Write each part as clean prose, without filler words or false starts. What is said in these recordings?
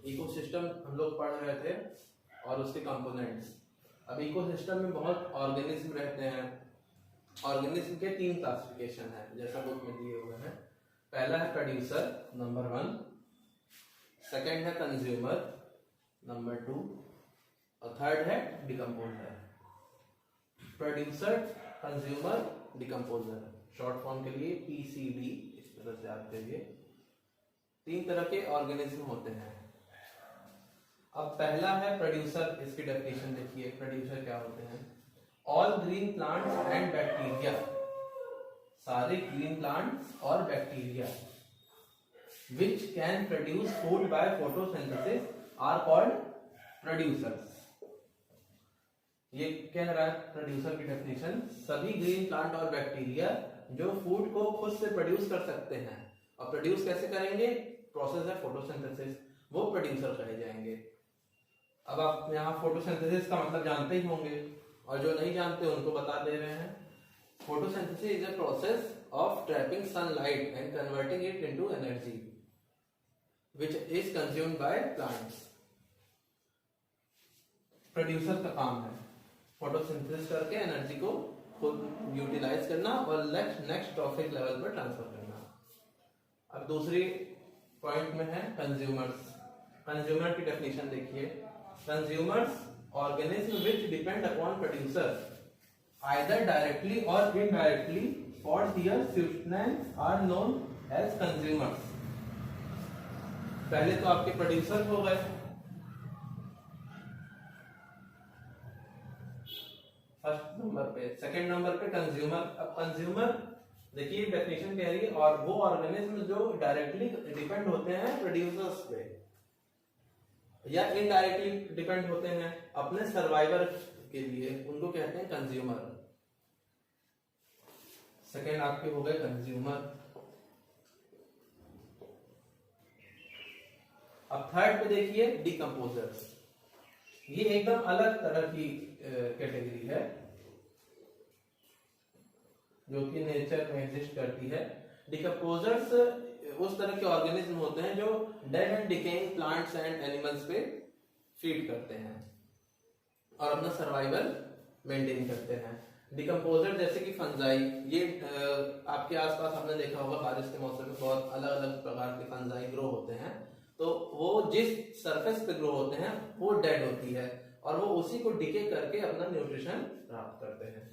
Ecosystem हम लोग पढ़ रहे थे और उसके कंपोनेंट्स। अब इकोसिस्टम में बहुत ऑर्गेनिज्म रहते हैं। ऑर्गेनिज्म के 3 क्लासिफिकेशन है जैसा बुक में दिए हुए हैं। पहला है प्रोड्यूसर नंबर 1, सेकंड है कंज्यूमर नंबर 2 और थर्ड है decomposer. Producer, consumer, decomposer, short form के लिए PCD इस तरह से याद करिए। 3 तरह के ऑर्गेनिज्म होते हैं। अब पहला है प्रोड्यूसर, इसकी डेफिनेशन देखिए। प्रोड्यूसर क्या होते हैं? All green plants and bacteria, सारे ग्रीन प्लांट्स और bacteria which can produce food by photosynthesis are called producers। ये कह रहा है प्रोड्यूसर की डेफिनेशन, सभी ग्रीन प्लांट और बैक्टीरिया जो फूड को खुद से प्रोड्यूस कर सकते हैं। और प्रोड्यूस कैसे करेंगे? प्रोसेस है फोटोसिंथेसिस, वो प्रोड्यूसर कहे जाएंगे। अब आप यहाँ फोटोसिंथेसिस का मतलब जानते ही होंगे और जो नहीं जानते उनको बता दे रहे हैं। Photosynthesis is a process of trapping sunlight and converting it into energy which is consumed by plants। Producer का काम है फोटोसिंथेसिस करके एनर्जी को खुद यूटिलाइज करना और नेक्स्ट ट्रॉफिक लेवल पर ट्रांसफर करना। अब दूसरी पॉइंट में है कंज्यूमर्स। कंज्यूमर की डेफिनेशन देखिए। Consumers organism which depend upon producer either directly or indirectly for their sustenance are known as consumers। पहले तो आपके प्रोड्यूसर हो गए, फर्स्ट नंबर पे। सेकंड नंबर पे कंज्यूमर। अब कंज्यूमर देखिए डेफिनेशन कह रही है और वो ऑर्गेनिज्म जो डायरेक्टली डिपेंड होते हैं प्रोड्यूसर्स पे या इनडायरेक्टली डिपेंड होते हैं अपने सर्वाइवल के लिए, उनको कहते हैं कंज्यूमर। सेकंड आपके हो गए कंज्यूमर। अब थर्ड पे देखिए डिकम्पोजर्स। ये एकदम अलग तरह की कैटेगरी है जो कि नेचर में एग्जिस्ट करती है। डिकम्पोजर्स उस तरह के ऑर्गेनिज्म होते हैं जो dead and decaying plants and animals पे फीड करते हैं और अपना सर्वाइवल मेंटेन करते हैं। डिकम्पोजर जैसे कि फंजाई, ये आपके आसपास आपने देखा होगा बारिश के मौसम में बहुत अलग अलग प्रकार के फंजाई ग्रो होते हैं। तो वो जिस सरफेस पे ग्रो होते हैं वो डेड होती है और वो उसी को डिके करके अपना न्यूट्रिशन प्राप्त करते हैं।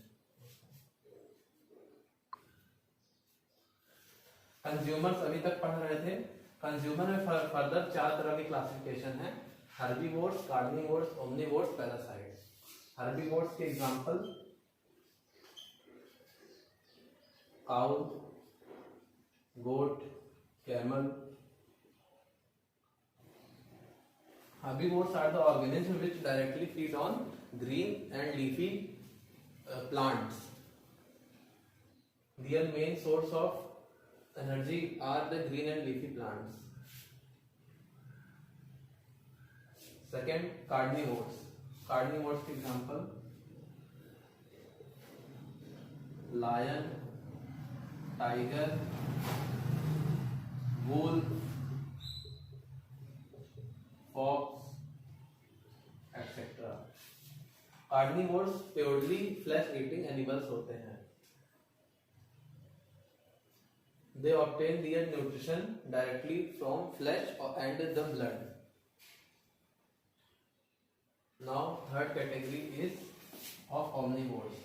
कंज्यूमर्स अभी तक पढ़ रहे थे। कंज्यूमर में फर्दर 4 तरह की क्लासिफिकेशन है: herbivores, carnivores, omnivores, parasites. Herbivores के example cow, goat, camel. Herbivores are the organisms which directly feed on green and leafy plants. Their main source of energy are the green and leafy plants. Second, carnivores. Carnivores के example lion, tiger, wolf, fox, etc. Carnivores purely flesh eating animals होते हैं। They obtain their nutrition directly from flesh and the blood. Now third category is of omnivores.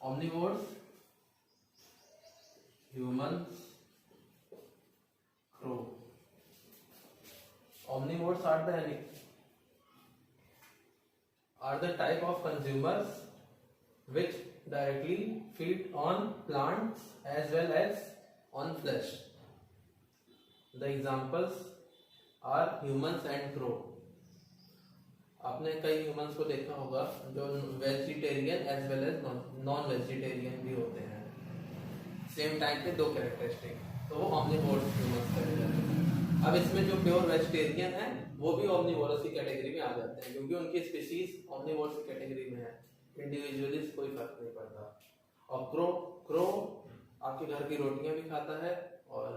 Omnivores, humans, crow. Omnivores are the type of consumers which directly feed on plants as well as on flesh. The examples are humans and crow. आपने कई humans को देखा होगा जो vegetarian as well as non vegetarian भी होते हैं, same time पे 2 कैरेक्टरिस्टिक, तो वो ऑमनिवोरस ह्यूमंस कहे जाते हैं। अब इसमें जो प्योर वेजिटेरियन है वो भी ऑमनिवोरस की कैटेगरी में आ जाते हैं क्योंकि उनकी स्पीशीज ऑमनिवोरस की कैटेगरी में है, इंडिविजुअली कोई फर्क नहीं पड़ता। और क्रो आपके घर की रोटियां भी खाता है और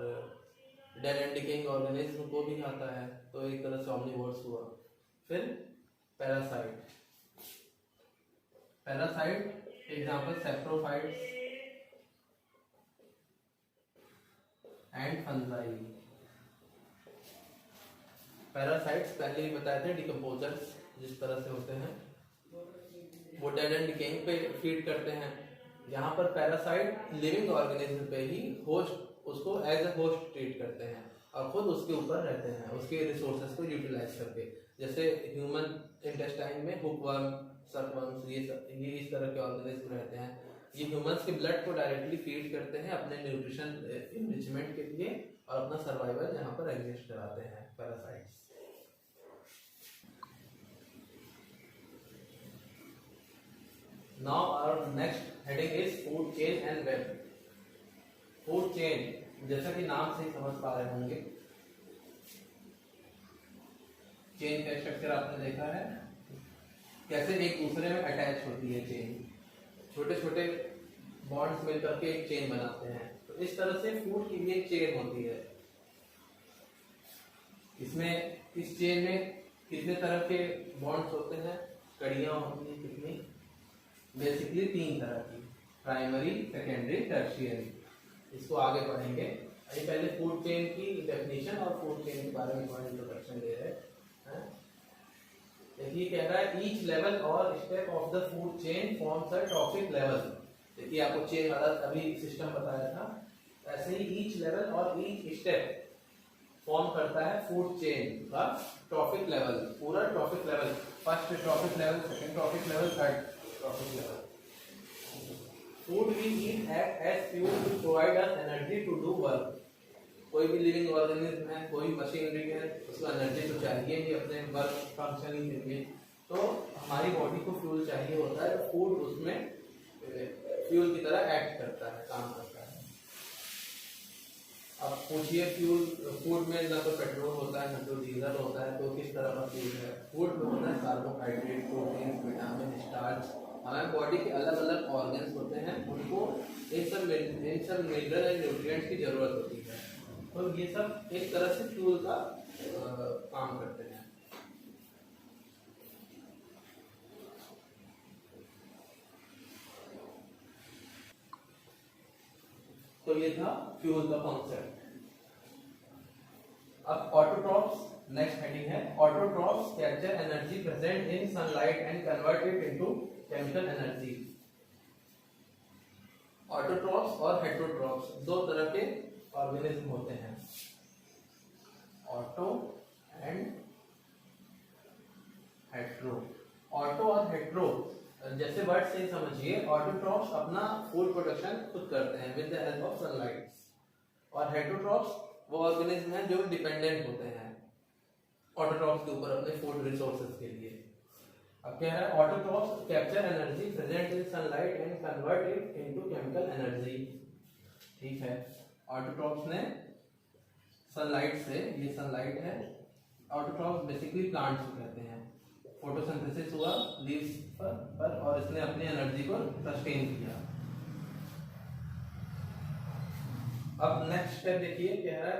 डेड एंड डिकेइंग ऑर्गेनिज्म को भी खाता है, तो एक तरह से ऑमनिवोर्स हुआ। फिर parasite, parasite example saprophytes and fungi. Parasites पहले ही बताए थे, डिकम्पोजर्स जिस तरह से होते हैं, वो डेड एंड डिकेइंग पे फीड करते हैं। यहाँ पर पैरासाइट लिविंग ऑर्गेनिज्म पे ही होस्ट, उसको एज ए होस्ट ट्रीट करते हैं और खुद उसके ऊपर रहते हैं, उसके रिसोर्सेज को यूटिलाइज करके। जैसे ह्यूमन इंटेस्टाइन में हुकवर्म, सर्कवर्म्स, ये इस तरह के ऑर्गेनिज्म रहते हैं। ये ह्यूमंस के ब्लड को डायरेक्टली फीड करते हैं अपने न्यूट्रिशन इनरिचमेंट के लिए और अपना सर्वाइवल यहाँ पर एग्जिस्ट कराते हैं parasites. Now our next heading is food chain and web. Food chain, जैसा कि नाम से ही समझ पा रहे होंगे, चेन का स्ट्रक्चर आपने देखा है, कैसे एक दूसरे में अटैच होती है चेन, छोटे छोटे बॉन्ड्स मिलकर के एक चेन बनाते हैं। तो इस तरह से फूड की भी एक चेन होती है। इसमें इस चेन में कितने तरह के बॉन्ड्स होते हैं, कड़ियां होती हैं कितनी, बेसिकली 3 तरह की, प्राइमरी, सेकेंडरी, टर्शियरी। इसको आगे पढ़ेंगे। अभी पहले फूड चेन की डेफिनेशन और फूड चेन के बारे में इंट्रोडक्शन दे रहे हैं। देखिए कह रहा है ईच लेवल और step of the food chain forms a trophic level. देखिए आपको चेन वाला अभी सिस्टम बताया था, ऐसे ही ईच लेवल और ईच स्टेप फॉर्म करता है फूड चेन का ट्रॉफिक लेवल, पूरा trophic level, first trophic level, second trophic level, third trophic level. Food we eat act as fuel to provide us energy to do work. कोई भी living organism है, कोई machinery है, उसको energy तो चाहिए ही अपने वर्क फंक्शनिंग के लिए। तो हमारी बॉडी को फ्यूल चाहिए होता है, फूड उसमें फ्यूल की तरह एक्ट करता है, काम करता है। अब पूछिए फ्यूल, फूड में ना तो पेट्रोल होता है ना तो डीजल होता है, तो किस तरह का फ्यूल है? फूड में होता है कार्बोहाइड्रेट, प्रोटीन, विटामिन, स्टार्च। हमारे बॉडी के अलग अलग ऑर्गन्स होते हैं, उनको इन सब मिनरल एंड न्यूट्रिएंट्स की जरूरत होती है। तो ये सब एक तरह से फ्यूल का काम करते हैं। तो ये था फ्यूल का कॉन्सेप्ट। अब ऑटोट्रॉफ्स नेक्स्ट हेडिंग है। Autotrophs capture energy present in sunlight and convert it into chemical energy. Autotrophs और हेटेरोट्रॉफ्स दो तरह के ऑर्गेनिज्म होते हैं, ऑटो एंड हेटेरो। ऑटो और हेटेरो जैसे वर्ड से समझिए, ऑटोट्रॉफ्स अपना फूड प्रोडक्शन खुद करते हैं with the help of sunlight, और हेटेरोट्रॉफ्स वो ऑर्गेनिज्म हैं जो डिपेंडेंट होते हैं ऑटोट्रॉफ्स के ऊपर अपने फूड रिसोर्सेज के लिए। अब क्या है, autotrophs capture energy present in sunlight and convert it into chemical energy. ठीक है, ऑटोट्रॉफ्स ने सनलाइट से, ये सनलाइट है, ऑटोट्रॉफ्स बेसिकली प्लांट्स को कहते हैं, फोटोसिंथेसिस हुआ लीव्स पर और इसने अपनी एनर्जी को सस्टेन किया। अब नेक्स्ट स्टेप देखिए क्या है,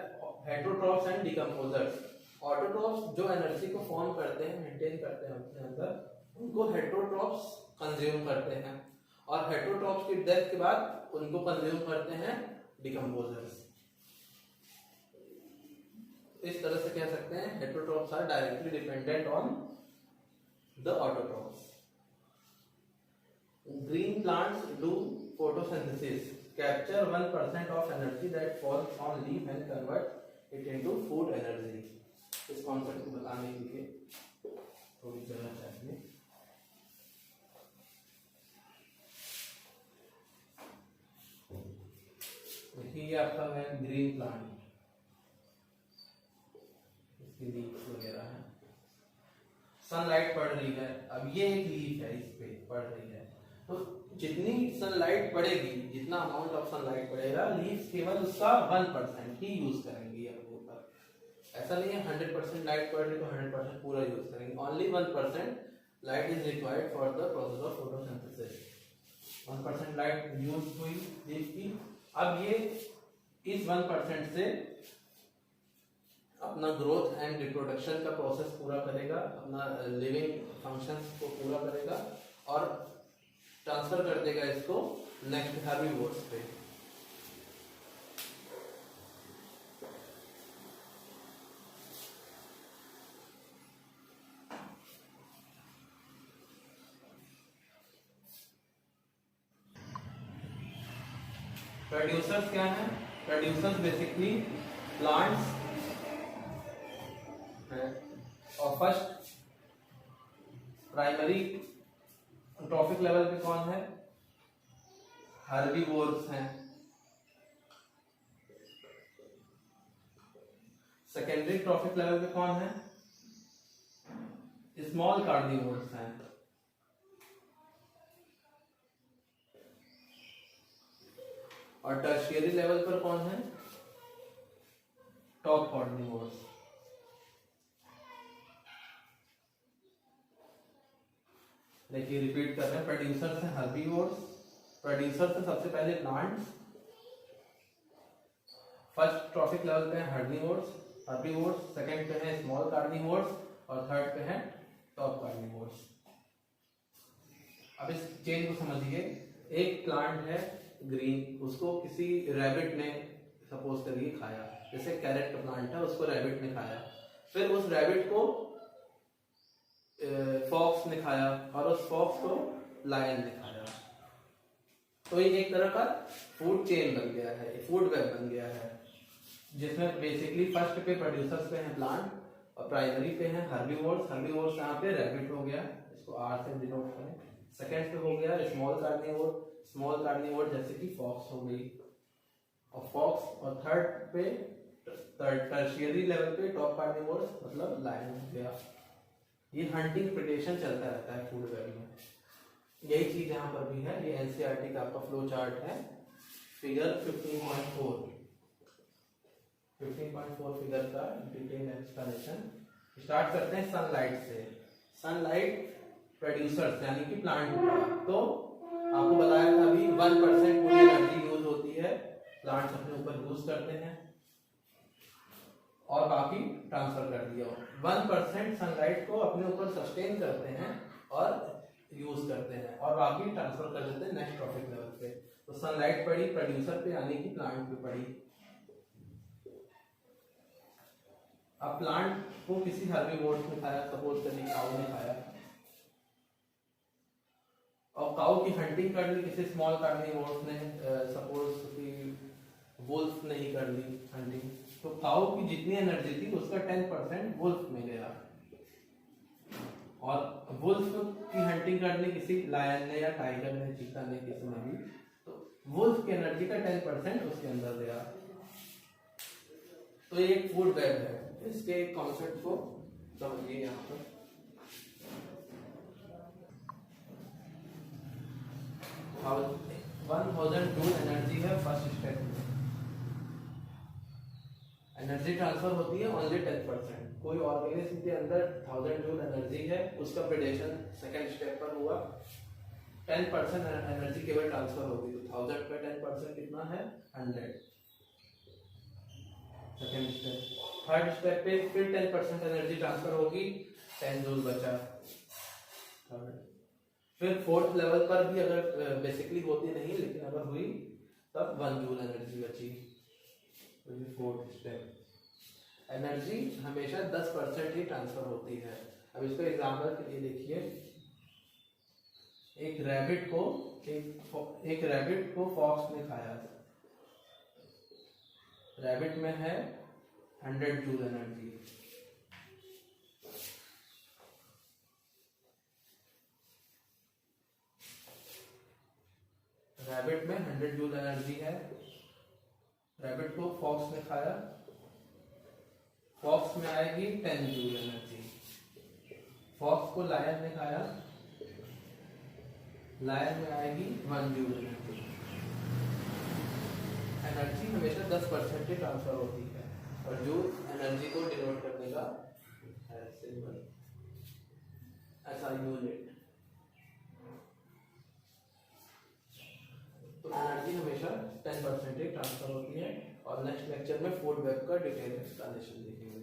हेटेरोट्रॉफ्स एंड डिकम्पोजर्स। ऑटोट्रॉफ्स जो एनर्जी को फॉर्म करते हैं, मेंटेन करते हैं अपने अंदर, उनको हेटेरोट्रॉफ्स कंज्यूम करते हैं, और हेटेरोट्रॉफ्स की डेथ के बाद उनको कंज्यूम करते हैं डिकम्पोजर्स। इस तरह से कह सकते हैं heterotrophs are directly dependent on the autotrophs. Green plants do photosynthesis, capture 1% of energy that falls on leaf and convert it into food energy. इस कॉन्सेप्ट को बताने के लिए थोड़ी जगह चाहिए। देखिए ये आपका है ग्रीन प्लांट, इसकी लीफ वगैरह है, सनलाइट पड़ रही है, अब ये एक लीफ है, इस पे पड़ रही है, तो जितनी सनलाइट पड़ेगी, जितना अमाउंट ऑफ सनलाइट पड़ेगा, लीव्स केवल उसका 1% ही यूज करेंगी अपने ऊपर। ऐसा नहीं है 100% लाइट पड़ रही तो 100% पूरा यूज करेंगे, only 1% light is required for the process of photosynthesis. 1% light use हुई लीफ की। अब ये इस 1% से अपना ग्रोथ एंड रिप्रोडक्शन का प्रोसेस पूरा करेगा, अपना लिविंग फंक्शंस को पूरा करेगा और ट्रांसफर कर देगा इसको नेक्स्ट हर्बीवोर्स पे। प्रोड्यूसर्स क्या है? प्रोड्यूसर्स बेसिकली प्लांट्स है और फर्स्ट प्राइमरी ट्रॉफिक लेवल पे कौन है? हर्बीवोर्स हैं। सेकेंडरी ट्रॉफिक लेवल पे कौन है? स्मॉल कार्निवोर्स हैं। और टर्शियरी लेवल पर कौन है? Top carnivores. देखिए रिपीट कर रहे हैं, प्रोड्यूसर्स हैं हर्बीवोर्स, प्रोड्यूसर्स हैं सबसे पहले प्लांट्स, फर्स्ट ट्रॉफिक लेवल पे है हर्बीवोर्स, सेकंड पे है स्मॉल कार्निवोर्स और थर्ड पे है टॉप कार्निवोर्स। अब इस चेन को समझिए, एक प्लांट है ग्रीन, उसको किसी रैबिट ने सपोज करिए खाया, जैसे कैरेट का प्लांट है उसको रैबिट ने खाया, फिर उस रैबिट को फॉक्स ने खाया और उस फॉक्स को लायन ने खाया, तो ये एक तरह का फूड चेन बन गया है, फूड वेब बन गया है, जिसमें बेसिकली फर्स्ट पे प्रोड्यूसर्स पे हैं प्लांट और प्राइमरी पे हैं हर्बीवोर्स। हर्बीवोर्स यहाँ पे रैबिट हो गया, इसको आर से डिनोट करें। सेकंड पे हो गया स्मॉल कार्निवोर जैसे कि फॉक्स हो गई और फॉक्स, और थर्ड पे टर्शियरी लेवल पे टॉप कार्निवोर्स मतलब लायन हो गया। ये हंटिंग प्रेडेशन चलता रहता है फूड वेब में। यही चीज यहाँ पर भी है, ये एनसीईआरटी का आपका फ्लो चार्ट है, फिगर 15.4 फिगर का डिटेल एक्सप्लेनेशन। स्टार्ट करते हैं सनलाइट से। सनलाइट प्रोड्यूसर्स यानी कि प्लांट होगा, तो आपको बताया था अभी 1% पूरी एनर्जी यूज होती है, प्लांट्स अपने ऊपर यूज करते हैं और बाकी ट्रांसफर कर दिया। 1% सनलाइट को अपने ऊपर सस्टेन करते हैं और यूज करते हैं और बाकी ट्रांसफर कर देते हैं नेक्स्ट ट्रॉफिक लेवल पे। तो सनलाइट पड़ी प्रोड्यूसर पे यानी कि प्लांट पे पड़ी। अब प्लांट को किसी हर्बीवोर्स ने खाया, सपोज करिए काऊ ने खाया, और काऊ की हंटिंग कर ली किसी स्मॉल कार्निवोर्स ने, सपोज कि वुल्फ ने ही कर ली हंटिंग, तो काऊ की जितनी एनर्जी थी उसका 10% वुल्फ में गया, और वुल्फ की हंटिंग कर ली किसी लायन ने या टाइगर ने, चीता ने, किसी ने भी, तो वुल्फ की एनर्जी का 10% उसके अंदर गया। तो ये एक फूड वेब है, इसके कॉन्सेप्ट को समझिए। यहाँ पर 1000 जूल एनर्जी है फर्स्ट स्टेप में, एनर्जी ट्रांसफर होती है ओनली 10%। कोई ऑर्गेनिज्म के अंदर 1000 जूल एनर्जी है, उसका प्रेडेशन सेकंड स्टेप पर हुआ, 10% एनर्जी केवल ट्रांसफर होगी, तो 1000 पे 10% कितना है? 100। Second step. थर्ड स्टेप पे फिर 10% एनर्जी ट्रांसफर होगी, 10 जूल बचा। फिर फोर्थ लेवल पर भी अगर बेसिकली होती नहीं, लेकिन अगर हुई तब 1 जूल एनर्जी बची। Fourth step. एनर्जी हमेशा 10% ही ट्रांसफर होती है। अब इसको एग्जांपल के लिए देखिए, एक रैबिट को फॉक्स ने खाया, रैबिट में है 100 जूल एनर्जी, रैबिट में 100 जूल एनर्जी है, रैबिट को फॉक्स ने खाया, फॉक्स में आएगी 10 जूल एनर्जी, फॉक्स को लायन ने खाया, लायन में आएगी 1 जूल एनर्जी। एनर्जी हमेशा 10% ही ट्रांसफर होती है, और जूल एनर्जी को डिनोट करने का सिंबल ऐसा यूनिट। तो एनर्जी हमेशा 10% ही ट्रांसफर होती है। और नेक्स्ट लेक्चर में फूड वेब का डिटेल एक्सप्लेनेशन देखेंगे।